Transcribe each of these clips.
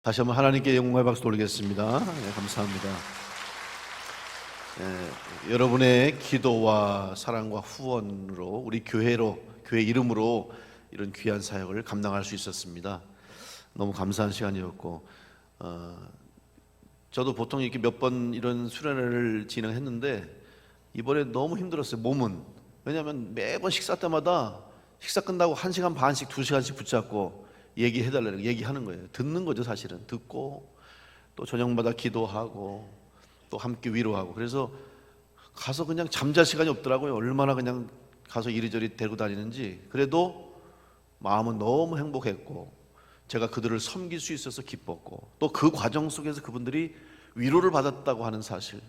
다시 한번 하나님께 영광의 박수 돌리겠습니다. 네, 감사합니다. 여러분의 기도와 사랑과 후원으로 우리 교회 이름으로 이런 귀한 사역을 감당할 수 있었습니다. 너무 감사한 시간이었고, 저도 보통 이렇게 몇 번 이런 수련회를 진행했는데 이번에 너무 힘들었어요. 몸은. 왜냐하면 매번 식사 때마다 식사 끝나고 1시간 반씩 2시간씩 붙잡고 얘기해달라는 얘기하는 거예요. 듣는 거죠. 사실은 듣고 또 저녁마다 기도하고 또 함께 위로하고. 그래서 가서 그냥 잠잘 시간이 없더라고요. 얼마나 그냥 가서 이리저리 데리고 다니는지. 그래도 마음은 너무 행복했고 제가 그들을 섬길 수 있어서 기뻤고 또 그 과정 속에서 그분들이 위로를 받았다고 하는 사실,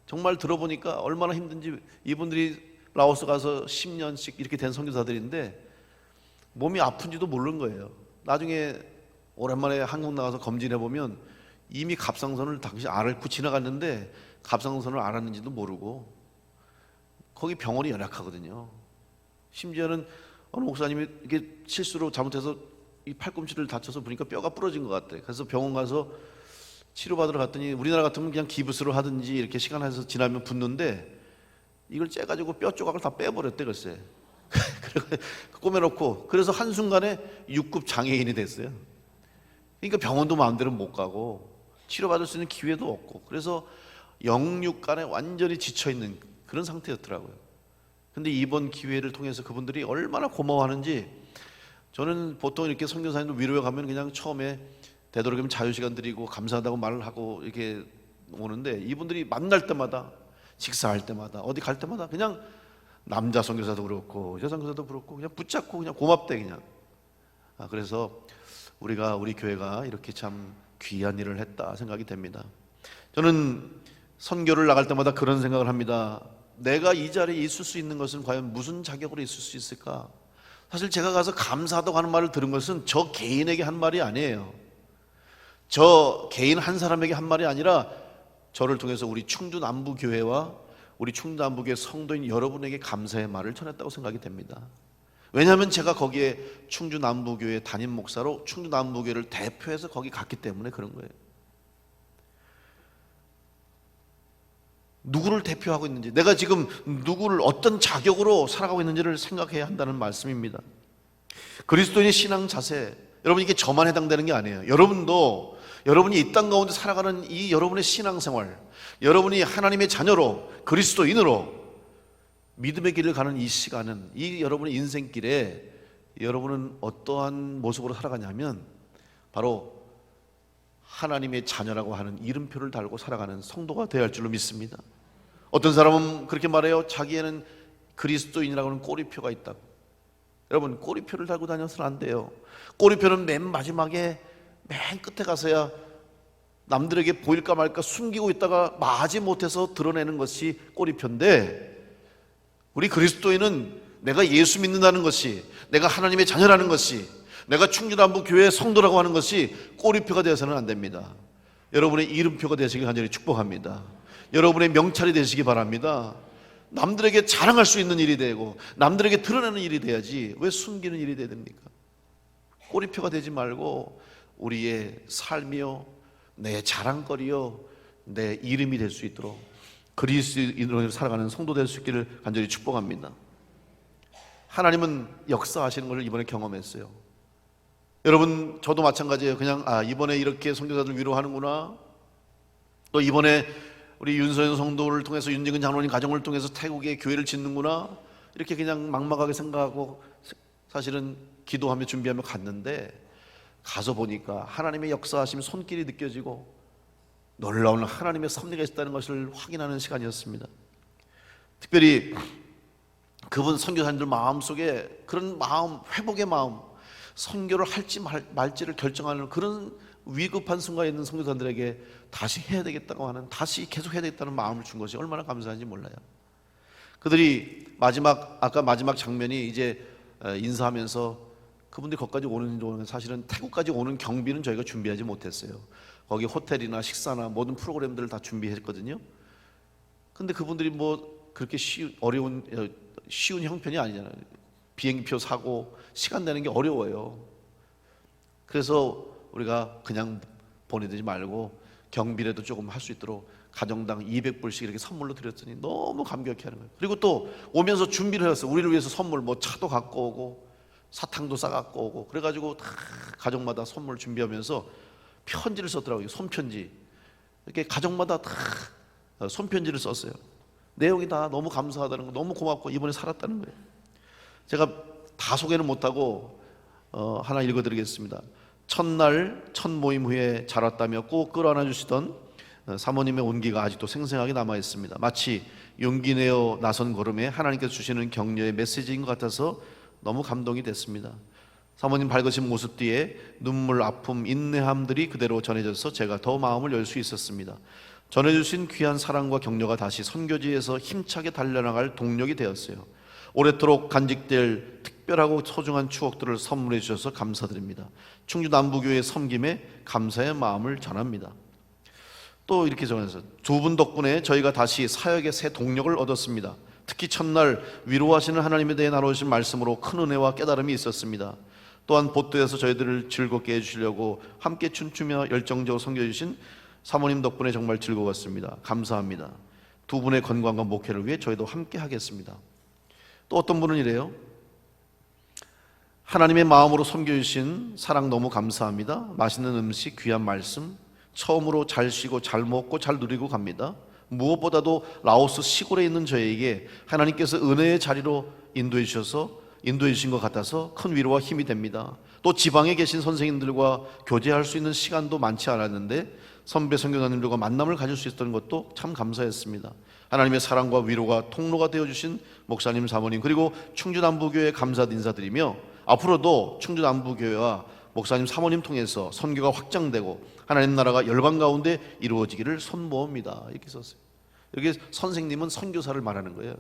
정말 들어보니까 얼마나 힘든지. 이분들이 라오스 가서 10년씩 이렇게 된 선교사들인데 몸이 아픈지도 모르는 거예요. 나중에 오랜만에 한국 나가서 검진해보면 이미 갑상선을 당시 앓고 지나갔는데 갑상선을 앓았는지도 모르고, 거기 병원이 연약하거든요. 심지어는 어느 목사님이 이게 실수로 잘못해서 이 팔꿈치를 다쳐서 보니까 뼈가 부러진 것 같대. 그래서 병원 가서 치료받으러 갔더니 우리나라 같으면 그냥 기부스로 하든지 이렇게 시간 해서 지나면 붓는데 이걸 째가지고 뼈 조각을 다 빼버렸대. 글쎄. 꼬매놓고, 그래서 한순간에 6급 장애인이 됐어요. 그러니까 병원도 마음대로 못 가고 치료받을 수 있는 기회도 없고, 그래서 영육간에 완전히 지쳐있는 그런 상태였더라고요. 근데 이번 기회를 통해서 그분들이 얼마나 고마워하는지. 저는 보통 이렇게 선교사님들 위로에 가면 그냥 처음에 되도록이면 자유시간 드리고 감사하다고 말을 하고 이렇게 오는데, 이분들이 만날 때마다, 식사할 때마다, 어디 갈 때마다 그냥 남자 선교사도 그렇고 여자 선교사도 그렇고 그냥 붙잡고 그냥 고맙대 그냥. 그래서 우리 교회가 이렇게 참 귀한 일을 했다 생각이 됩니다. 저는 선교를 나갈 때마다 그런 생각을 합니다. 내가 이 자리에 있을 수 있는 것은 과연 무슨 자격으로 있을 수 있을까? 사실 제가 가서 감사하다고 하는 말을 들은 것은 저 개인에게 한 말이 아니에요. 저 개인 한 사람에게 한 말이 아니라 저를 통해서 우리 충주 남부교회와 우리 충주 남부교회 성도인 여러분에게 감사의 말을 전했다고 생각이 됩니다. 왜냐하면 제가 거기에 충주 남부교회 담임 목사로 충주 남부교회를 대표해서 거기 갔기 때문에 그런 거예요. 누구를 대표하고 있는지, 내가 지금 누구를 어떤 자격으로 살아가고 있는지를 생각해야 한다는 말씀입니다. 그리스도인의 신앙 자세, 여러분 이게 저만 해당되는 게 아니에요. 여러분도 여러분이 이 땅 가운데 살아가는 이 여러분의 신앙생활, 여러분이 하나님의 자녀로 그리스도인으로 믿음의 길을 가는 이 시간은, 이 여러분의 인생길에 여러분은 어떠한 모습으로 살아가냐면 바로 하나님의 자녀라고 하는 이름표를 달고 살아가는 성도가 되어야 할 줄로 믿습니다. 어떤 사람은 그렇게 말해요. 자기에는 그리스도인이라고 하는 꼬리표가 있다고. 여러분, 꼬리표를 달고 다녀서는 안 돼요. 꼬리표는 맨 마지막에, 맨 끝에 가서야 남들에게 보일까 말까 숨기고 있다가 마지 못해서 드러내는 것이 꼬리표인데, 우리 그리스도인은 내가 예수 믿는다는 것이, 내가 하나님의 자녀라는 것이, 내가 충주남부교회 성도라고 하는 것이 꼬리표가 되어서는 안 됩니다. 여러분의 이름표가 되시길 간절히 축복합니다. 여러분의 명찰이 되시기 바랍니다. 남들에게 자랑할 수 있는 일이 되고 남들에게 드러내는 일이 돼야지 왜 숨기는 일이 돼야 됩니까? 꼬리표가 되지 말고 우리의 삶이요, 내 자랑거리요, 내 이름이 될 수 있도록 그리스도인으로 살아가는 성도 될 수 있기를 간절히 축복합니다. 하나님은 역사하시는 것을 이번에 경험했어요. 여러분, 저도 마찬가지예요. 그냥 이번에 이렇게 선교사들 위로하는구나, 또 이번에 우리 윤서연 성도를 통해서 윤정근 장로님 가정을 통해서 태국에 교회를 짓는구나, 이렇게 그냥 막막하게 생각하고 사실은 기도하며 준비하며 갔는데, 가서 보니까 하나님의 역사하심 손길이 느껴지고 놀라운 하나님의 섭리가 있다는 것을 확인하는 시간이었습니다. 특별히 그분 선교사님들 마음속에 그런 마음, 회복의 마음, 선교를 할지 말지를 결정하는 그런 위급한 순간에 있는 선교사들에게 다시 해야 되겠다고 하는, 다시 계속 해야 되겠다는 마음을 준 것이 얼마나 감사한지 몰라요. 그들이 아까 마지막 장면이 이제 인사하면서 그분들이 거기까지 오는 동안 사실은 태국까지 오는 경비는 저희가 준비하지 못했어요. 거기 호텔이나 식사나 모든 프로그램들을 다 준비했거든요. 근데 그분들이 뭐 그렇게 쉬운 형편이 아니잖아요. 비행기표 사고 시간 내는 게 어려워요. 그래서 우리가 그냥 보내드리지 말고 경비라도 조금 할 수 있도록 가정당 200불씩 이렇게 선물로 드렸더니 너무 감격해 하는 거예요. 그리고 또 오면서 준비를 했어요. 우리를 위해서 선물, 뭐 차도 갖고 오고 사탕도 싸갖고 오고, 그래가지고 다 가족마다 선물 준비하면서 편지를 썼더라고요. 손편지. 이렇게 가족마다 다 손편지를 썼어요. 내용이 다 너무 감사하다는 거, 너무 고맙고 이번에 살았다는 거예요. 제가 다 소개는 못하고 하나 읽어드리겠습니다. 첫날 첫 모임 후에 잘 왔다며 꼭 끌어안아 주시던 사모님의 온기가 아직도 생생하게 남아 있습니다. 마치 용기 내어 나선 걸음에 하나님께서 주시는 격려의 메시지인 것 같아서 너무 감동이 됐습니다. 사모님 밝으신 모습 뒤에 눈물, 아픔, 인내함들이 그대로 전해져서 제가 더 마음을 열 수 있었습니다. 전해주신 귀한 사랑과 격려가 다시 선교지에서 힘차게 달려나갈 동력이 되었어요. 오래도록 간직될 특별하고 소중한 추억들을 선물해 주셔서 감사드립니다. 충주 남부교회 섬김에 감사의 마음을 전합니다. 또 이렇게 전해서 두 분 덕분에 저희가 다시 사역의 새 동력을 얻었습니다. 특히 첫날 위로하시는 하나님에 대해 나누신 말씀으로 큰 은혜와 깨달음이 있었습니다. 또한 보트에서 저희들을 즐겁게 해주시려고 함께 춤추며 열정적으로 섬겨주신 사모님 덕분에 정말 즐거웠습니다. 감사합니다. 두 분의 건강과 목회를 위해 저희도 함께 하겠습니다. 또 어떤 분은 이래요. 하나님의 마음으로 섬겨주신 사랑 너무 감사합니다. 맛있는 음식, 귀한 말씀, 처음으로 잘 쉬고 잘 먹고 잘 누리고 갑니다. 무엇보다도 라오스 시골에 있는 저에게 하나님께서 은혜의 자리로 인도해 주신 것 같아서 큰 위로와 힘이 됩니다. 또 지방에 계신 선생님들과 교제할 수 있는 시간도 많지 않았는데 선배 선교사님들과 만남을 가질 수 있었던 것도 참 감사했습니다. 하나님의 사랑과 위로가 통로가 되어주신 목사님, 사모님, 그리고 충주남부교회 감사드 인사드리며 앞으로도 충주남부교회와 목사님, 사모님 통해서 선교가 확장되고 하나님 나라가 열방 가운데 이루어지기를 손모읍니다. 이렇게 썼어요. 여기 선생님은 선교사를 말하는 거예요.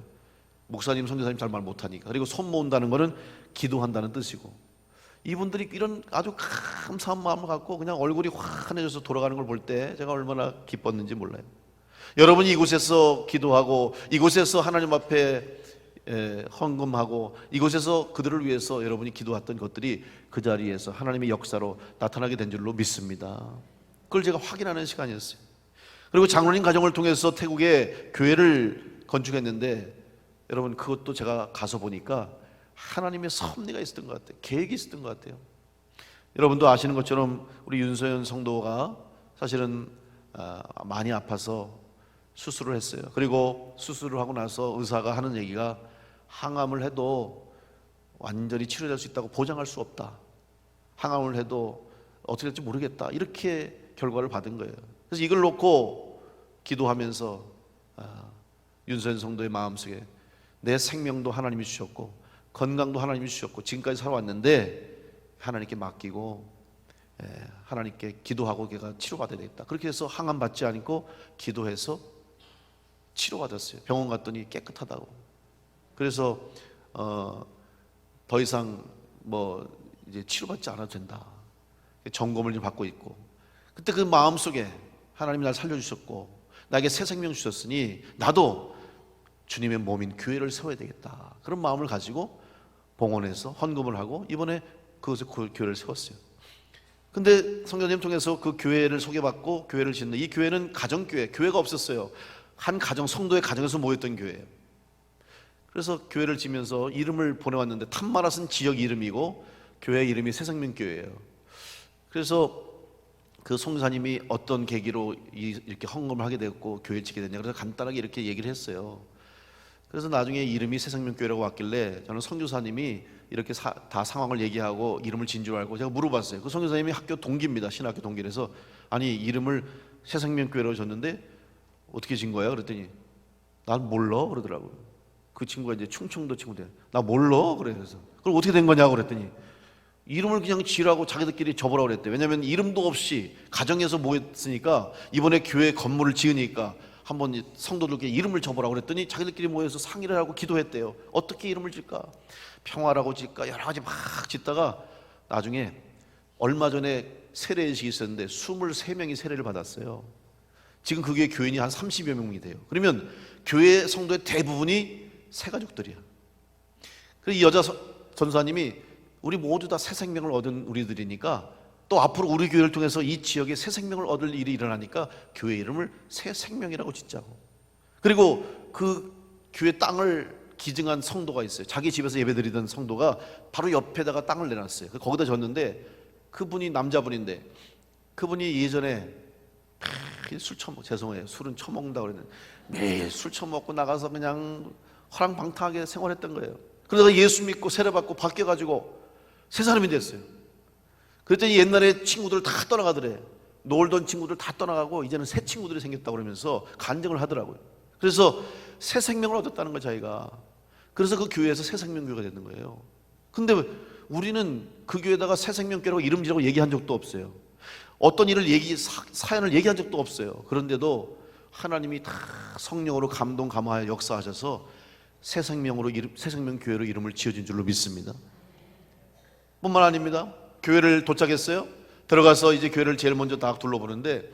목사님, 선교사님 잘 말 못하니까. 그리고 손 모은다는 것은 기도한다는 뜻이고, 이분들이 이런 아주 감사한 마음을 갖고 그냥 얼굴이 환해져서 돌아가는 걸 볼 때 제가 얼마나 기뻤는지 몰라요. 여러분이 이곳에서 기도하고 이곳에서 하나님 앞에 헌금하고 이곳에서 그들을 위해서 여러분이 기도했던 것들이 그 자리에서 하나님의 역사로 나타나게 된 줄로 믿습니다. 그걸 제가 확인하는 시간이었어요. 그리고 장로님 가정을 통해서 태국에 교회를 건축했는데 여러분, 그것도 제가 가서 보니까 하나님의 섭리가 있었던 것 같아요. 계획이 있었던 것 같아요. 여러분도 아시는 것처럼 우리 윤서연 성도가 사실은 많이 아파서 수술을 했어요. 그리고 수술을 하고 나서 의사가 하는 얘기가 항암을 해도 완전히 치료될 수 있다고 보장할 수 없다. 항암을 해도 어떻게 될지 모르겠다. 이렇게 결과를 받은 거예요. 그래서 이걸 놓고 기도하면서 윤서연 성도의 마음속에 내 생명도 하나님이 주셨고 건강도 하나님이 주셨고 지금까지 살아왔는데 하나님께 맡기고 하나님께 기도하고 걔가 치료받아야 되겠다. 그렇게 해서 항암 받지 않고 기도해서 치료받았어요. 병원 갔더니 깨끗하다고. 그래서 더 이상 뭐 이제 치료받지 않아도 된다. 점검을 좀 받고 있고, 그때 그 마음속에 하나님이 날 살려주셨고 나에게 새 생명 주셨으니 나도 주님의 몸인 교회를 세워야 되겠다. 그런 마음을 가지고 봉헌해서 헌금을 하고 이번에 그것에 교회를 세웠어요. 근데 성교님 통해서 그 교회를 소개받고 교회를 짓는, 이 교회는 가정교회, 교회가 없었어요. 한 가정, 성도의 가정에서 모였던 교회예요. 그래서 교회를 지면서 이름을 보내왔는데 탐마라스는 지역 이름이고 교회 이름이 새생명교회예요. 그래서 그 송사님이 어떤 계기로 이렇게 헌금을 하게 됐고 교회를 짓게 됐냐, 그래서 간단하게 이렇게 얘기를 했어요. 그래서 나중에 이름이 새생명교회라고 왔길래 저는 선교사님이 이렇게 다 상황을 얘기하고 이름을 진 줄 알고 제가 물어봤어요. 그 선교사님이 학교 동기입니다. 신학교 동기라서 아니 이름을 새생명교회라고 줬는데 어떻게 진 거야? 그랬더니 난 몰라 그러더라고요. 그 친구가 이제 충청도 친구인데 나 몰라 그래. 그래서 그럼 어떻게 된 거냐고 그랬더니 이름을 그냥 지라고 자기들끼리 접으라고 그랬대. 왜냐하면 이름도 없이 가정에서 모였으니까 이번에 교회 건물을 지으니까 한번 성도들께 이름을 접으라고 그랬더니 자기들끼리 모여서 상의를 하고 기도했대요. 어떻게 이름을 질까? 평화라고 질까? 여러 가지 막 짓다가 나중에 얼마 전에 세례식이 있었는데 23명이 세례를 받았어요. 지금 그게 교인이 한 30여 명이 돼요. 그러면 교회 성도의 대부분이 새가족들이야. 그래서 이 여자 전사님이 우리 모두 다 새 생명을 얻은 우리들이니까 또 앞으로 우리 교회를 통해서 이 지역에 새 생명을 얻을 일이 일어나니까 교회 이름을 새 생명이라고 짓자고. 그리고 그 교회 땅을 기증한 성도가 있어요. 자기 집에서 예배드리던 성도가 바로 옆에다가 땅을 내놨어요. 거기다 줬는데 그분이 남자분인데 그분이 예전에 술 처먹, 죄송해요, 술은 처먹는다 그랬는데 매일 술 처먹고 나가서 그냥 허랑방탕하게 생활했던 거예요. 그러다가 예수 믿고 세례받고 바뀌어가지고 새 사람이 됐어요. 그랬더니 옛날에 친구들 다 떠나가더래. 놀던 친구들 다 떠나가고 이제는 새 친구들이 생겼다고 그러면서 간증을 하더라고요. 그래서 새 생명을 얻었다는 거예요, 자기가. 그래서 그 교회에서 새 생명교회가 되는 거예요. 근데 우리는 그 교회에다가 새 생명교회라고 이름 지라고 얘기한 적도 없어요. 어떤 일을 사연을 얘기한 적도 없어요. 그런데도 하나님이 다 성령으로 감동 감화하여 역사하셔서 새 생명교회로 이름을 지어진 줄로 믿습니다. 뿐만 아닙니다. 교회를 도착했어요. 들어가서 이제 교회를 제일 먼저 딱 둘러보는데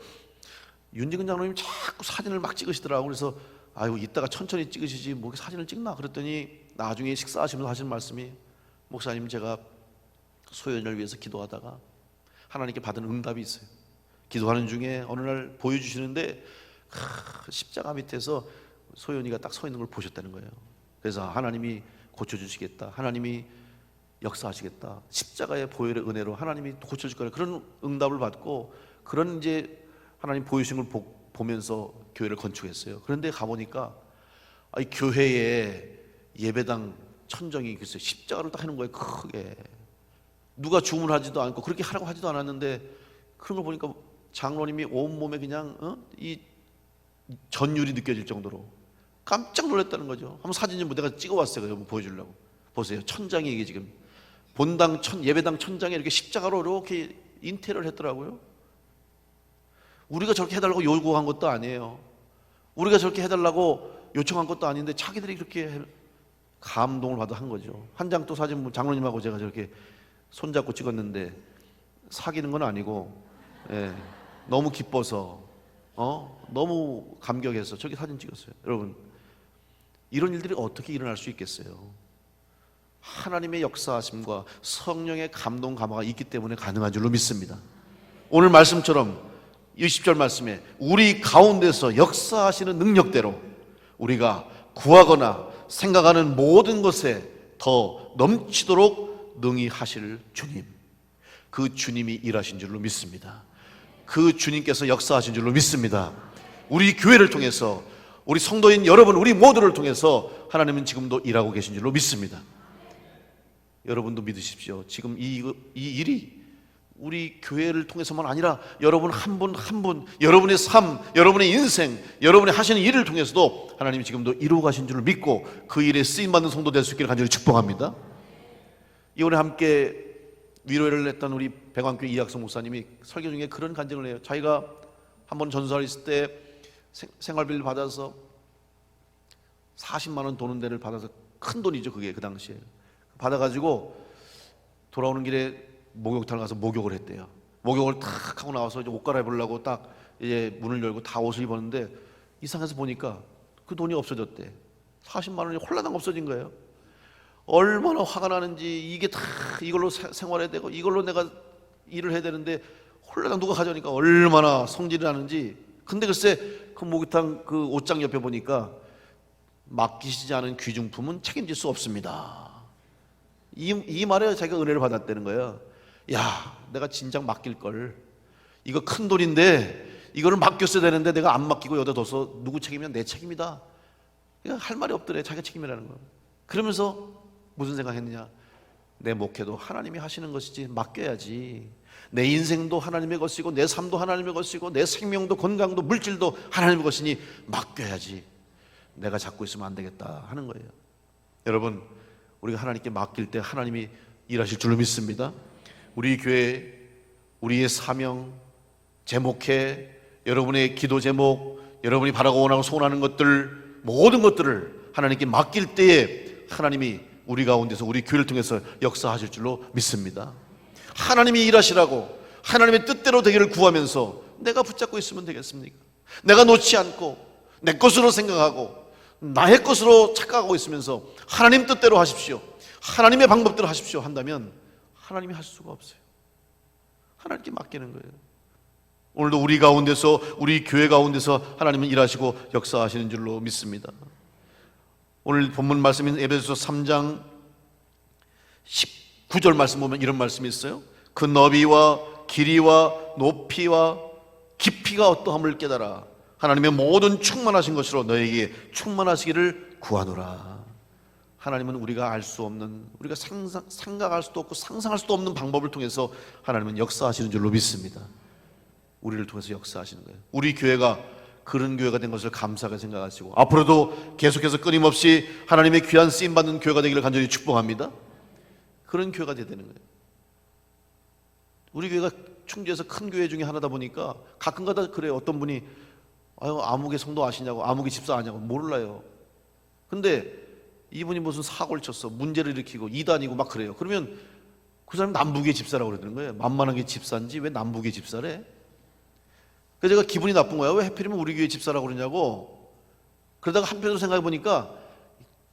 윤지근 장로님 자꾸 사진을 막 찍으시더라고요. 그래서 아유, 이따가 천천히 찍으시지 뭐 사진을 찍나 그랬더니 나중에 식사하시면서 하시는 말씀이, 목사님, 제가 소연을 위해서 기도하다가 하나님께 받은 응답이 있어요. 기도하는 중에 어느 날 보여주시는데 십자가 밑에서 소연이가 딱 서 있는 걸 보셨다는 거예요. 그래서 하나님이 고쳐주시겠다, 하나님이 역사하시겠다, 십자가의 보혈의 은혜로 하나님이 고쳐줄 거라, 그런 응답을 받고 그런 이제 하나님 보여주신 걸 보면서 교회를 건축했어요. 그런데 가보니까 이 교회에 예배당 천정이 있어요. 십자가를 딱 해놓은 거예요, 크게. 누가 주문하지도 않고 그렇게 하라고 하지도 않았는데 그런 걸 보니까 장로님이 온몸에 그냥 이 전율이 느껴질 정도로 깜짝 놀랐다는 거죠. 한번 사진 좀 내가 찍어왔어요. 여러분 보여주려고. 보세요. 천장이 이게 지금 예배당 천장에 이렇게 십자가로 이렇게 인테리어를 했더라고요. 우리가 저렇게 해달라고 요구한 것도 아니에요. 우리가 저렇게 해달라고 요청한 것도 아닌데 자기들이 그렇게 감동을 받아 한 거죠. 한 장 또 사진 장로님하고 제가 저렇게 손잡고 찍었는데 사귀는 건 아니고, 너무 기뻐서 너무 감격해서 저기 사진 찍었어요. 여러분, 이런 일들이 어떻게 일어날 수 있겠어요? 하나님의 역사하심과 성령의 감동 감화가 있기 때문에 가능한 줄로 믿습니다. 오늘 말씀처럼 20절 말씀에 우리 가운데서 역사하시는 능력대로 우리가 구하거나 생각하는 모든 것에 더 넘치도록 능히 하실 주님, 그 주님이 일하신 줄로 믿습니다. 그 주님께서 역사하신 줄로 믿습니다. 우리 교회를 통해서, 우리 성도인 여러분, 우리 모두를 통해서 하나님은 지금도 일하고 계신 줄로 믿습니다. 여러분도 믿으십시오. 지금 이 일이 우리 교회를 통해서만 아니라 여러분 한 분 한 분, 여러분의 삶, 여러분의 인생, 여러분이 하시는 일을 통해서도 하나님이 지금도 이루어 가신 줄을 믿고 그 일에 쓰임받는 성도 될 수 있기를 간절히 축복합니다. 이번에 함께 위로를 했던 우리 백왕교회 이학성 목사님이 설교 중에 그런 간증을 해요. 자기가 한번 전수할 있을 때 생활비를 받아서 40만 원 도는 데를 받아서, 큰 돈이죠 그게 그 당시에. 받아가지고 돌아오는 길에 목욕탕을 가서 목욕을 했대요. 목욕을 탁 하고 나와서 이제 옷 갈아입으려고 딱 이제 문을 열고 다 옷을 입었는데 이상해서 보니까 그 돈이 없어졌대. 40만 원이 홀라당 없어진 거예요. 얼마나 화가 나는지, 이게 다 이걸로 생활해야 되고 이걸로 내가 일을 해야 되는데 홀라당 누가 가져오니까 얼마나 성질이 나는지. 근데 글쎄 그 목욕탕 그 옷장 옆에 보니까 맡기시지 않은 귀중품은 책임질 수 없습니다. 이 말에 자기가 은혜를 받았다는 거예요. 야, 내가 진작 맡길 걸. 이거 큰 돈인데 이거를 맡겼어야 되는데 내가 안 맡기고 여기다 둬서 누구 책임이야? 내 책임이다. 할 말이 없더래. 자기가 책임이라는 거. 그러면서 무슨 생각했느냐? 내 목회도 하나님이 하시는 것이지 맡겨야지. 내 인생도 하나님의 것이고 내 삶도 하나님의 것이고 내 생명도 건강도 물질도 하나님의 것이니 맡겨야지. 내가 잡고 있으면 안 되겠다 하는 거예요. 여러분, 우리가 하나님께 맡길 때 하나님이 일하실 줄로 믿습니다. 우리 교회, 우리의 사명, 제목회, 여러분의 기도 제목, 여러분이 바라고 원하고 소원하는 것들, 모든 것들을 하나님께 맡길 때에 하나님이 우리 가운데서 우리 교회를 통해서 역사하실 줄로 믿습니다. 하나님이 일하시라고 하나님의 뜻대로 되기를 구하면서 내가 붙잡고 있으면 되겠습니까? 내가 놓지 않고 내 것으로 생각하고 나의 것으로 착각하고 있으면서 하나님 뜻대로 하십시오, 하나님의 방법대로 하십시오 한다면 하나님이 할 수가 없어요. 하나님께 맡기는 거예요. 오늘도 우리 가운데서, 우리 교회 가운데서 하나님은 일하시고 역사하시는 줄로 믿습니다. 오늘 본문 말씀인 에베소서 3장 19절 말씀 보면 이런 말씀이 있어요. 그 너비와 길이와 높이와 깊이가 어떠함을 깨달아 하나님의 모든 충만하신 것으로 너에게 충만하시기를 구하노라. 하나님은 우리가 알 수 없는, 우리가 생각할 수도 없고 상상할 수도 없는 방법을 통해서 하나님은 역사하시는 줄로 믿습니다. 우리를 통해서 역사하시는 거예요. 우리 교회가 그런 교회가 된 것을 감사하게 생각하시고 앞으로도 계속해서 끊임없이 하나님의 귀한 쓰임받는 교회가 되기를 간절히 축복합니다. 그런 교회가 되야 되는 거예요. 우리 교회가 충주에서 큰 교회 중에 하나다 보니까 가끔가다 그래요. 어떤 분이 아무개 성도 아시냐고, 아무개 집사 아냐고. 몰라요. 근데 이분이 무슨 사고를 쳤어, 문제를 일으키고 이단이고 막 그래요. 그러면 그 사람이 남북의 집사라고 그러는 거예요. 만만한 게 집사인지 왜 남북의 집사래? 그래서 제가 기분이 나쁜 거야. 왜 하필이면 우리 교회 집사라고 그러냐고. 그러다가 한편으로 생각해 보니까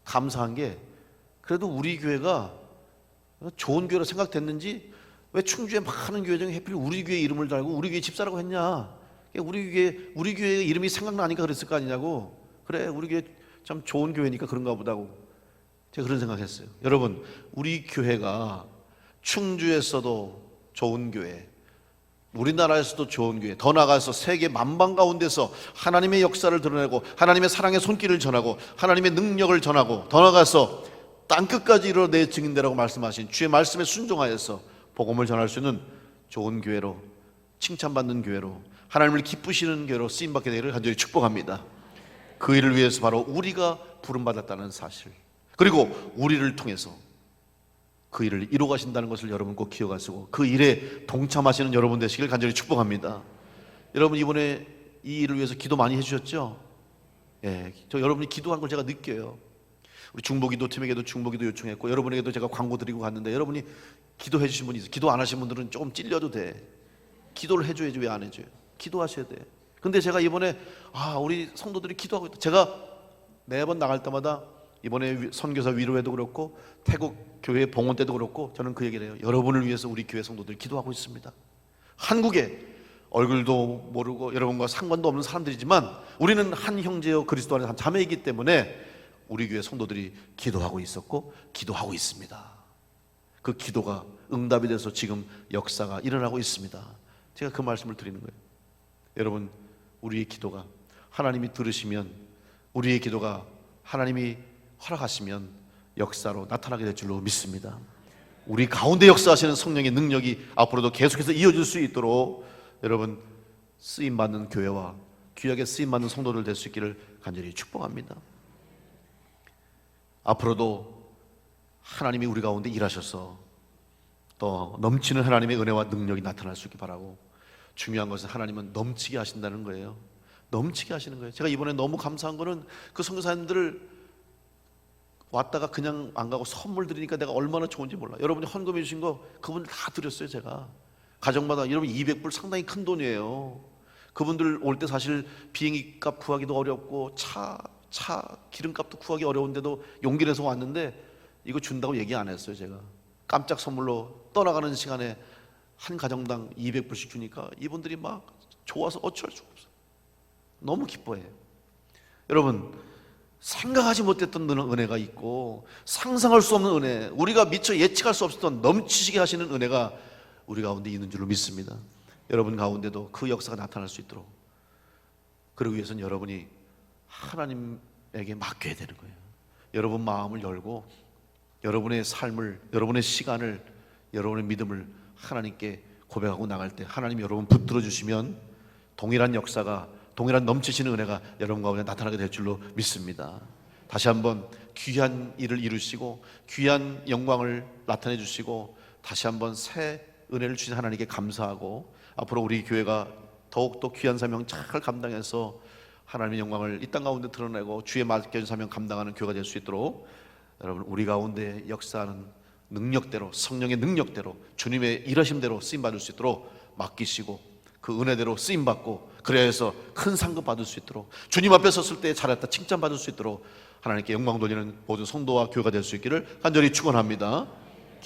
감사한 게 그래도 우리 교회가 좋은 교회로 생각됐는지 왜 충주에 많은 교회 중에 하필 우리 교회 이름을 달고 우리 교회 집사라고 했냐. 우리 교회 이름이 생각나니까 그랬을 거 아니냐고. 그래, 우리 교회 참 좋은 교회니까 그런가 보다고 제가 그런 생각했어요. 여러분, 우리 교회가 충주에서도 좋은 교회, 우리나라에서도 좋은 교회, 더 나아가서 세계 만방 가운데서 하나님의 역사를 드러내고 하나님의 사랑의 손길을 전하고 하나님의 능력을 전하고 더 나아가서 땅끝까지 이르러 내 증인되라고 말씀하신 주의 말씀에 순종하여서 복음을 전할 수 있는 좋은 교회로, 칭찬받는 교회로, 하나님을 기쁘시는 교회로 쓰임받게 되기를 간절히 축복합니다. 그 일을 위해서 바로 우리가 부름받았다는 사실, 그리고 우리를 통해서 그 일을 이루어 가신다는 것을 여러분 꼭 기억하시고 그 일에 동참하시는 여러분 되시길 간절히 축복합니다. 여러분 이번에 이 일을 위해서 기도 많이 해주셨죠? 예, 저 여러분이 기도한 걸 제가 느껴요. 우리 중보기도 팀에게도 중보기도 요청했고 여러분에게도 제가 광고 드리고 갔는데 여러분이 기도해 주신 분이 있어요. 기도 안 하신 분들은 조금 찔려도 돼. 기도를 해줘야지 왜 안 해줘요? 기도하셔야 돼. 근데 제가 이번에 우리 성도들이 기도하고 있다. 제가 매번 나갈 때마다 이번에 선교사 위로회도 그렇고 태국 교회 봉헌 때도 그렇고 저는 그 얘기를 해요. 여러분을 위해서 우리 교회 성도들이 기도하고 있습니다. 한국에 얼굴도 모르고 여러분과 상관도 없는 사람들이지만 우리는 한 형제요 그리스도 안에서 한 자매이기 때문에 우리 교회 성도들이 기도하고 있었고 기도하고 있습니다. 그 기도가 응답이 돼서 지금 역사가 일어나고 있습니다. 제가 그 말씀을 드리는 거예요. 여러분, 우리의 기도가 하나님이 들으시면, 우리의 기도가 하나님이 허락하시면 역사로 나타나게 될 줄로 믿습니다. 우리 가운데 역사하시는 성령의 능력이 앞으로도 계속해서 이어질 수 있도록 여러분 쓰임받는 교회와 귀하게 쓰임받는 성도들 될 수 있기를 간절히 축복합니다. 앞으로도 하나님이 우리 가운데 일하셔서 또 넘치는 하나님의 은혜와 능력이 나타날 수 있기 바라고, 중요한 것은 하나님은 넘치게 하신다는 거예요. 넘치게 하시는 거예요. 제가 이번에 너무 감사한 거는 그 선교사님들을 왔다가 그냥 안 가고 선물 드리니까 내가 얼마나 좋은지 몰라. 여러분이 헌금해 주신 거 그분들 다 드렸어요. 제가 가정마다 여러분 200불 상당히 큰 돈이에요. 그분들 올 때 사실 비행기 값 구하기도 어렵고 차 기름값도 구하기 어려운데도 용기 내서 왔는데 이거 준다고 얘기 안 했어요. 제가 깜짝 선물로 떠나가는 시간에 한 가정당 200불씩 주니까 이분들이 막 좋아서 어쩔 수가 없어요. 너무 기뻐해요. 여러분, 생각하지 못했던 은혜가 있고 상상할 수 없는 은혜, 우리가 미처 예측할 수 없었던 넘치시게 하시는 은혜가 우리 가운데 있는 줄로 믿습니다. 여러분 가운데도 그 역사가 나타날 수 있도록, 그러기 위해서는 여러분이 하나님에게 맡겨야 되는 거예요. 여러분 마음을 열고 여러분의 삶을, 여러분의 시간을, 여러분의 믿음을 하나님께 고백하고 나갈 때 하나님이 여러분 붙들어 주시면 동일한 역사가, 동일한 넘치시는 은혜가 여러분 가운데 나타나게 될 줄로 믿습니다. 다시 한번 귀한 일을 이루시고 귀한 영광을 나타내 주시고 다시 한번 새 은혜를 주신 하나님께 감사하고, 앞으로 우리 교회가 더욱더 귀한 사명 잘 감당해서 하나님의 영광을 이 땅 가운데 드러내고 주의 맡겨진 사명 감당하는 교회가 될 수 있도록 여러분 우리 가운데 역사하는 능력대로, 성령의 능력대로, 주님의 일하심대로 쓰임받을 수 있도록 맡기시고 그 은혜대로 쓰임받고, 그래서 큰 상급 받을 수 있도록, 주님 앞에 섰을 때 잘했다 칭찬받을 수 있도록 하나님께 영광 돌리는 모든 성도와 교회가 될 수 있기를 간절히 축원합니다.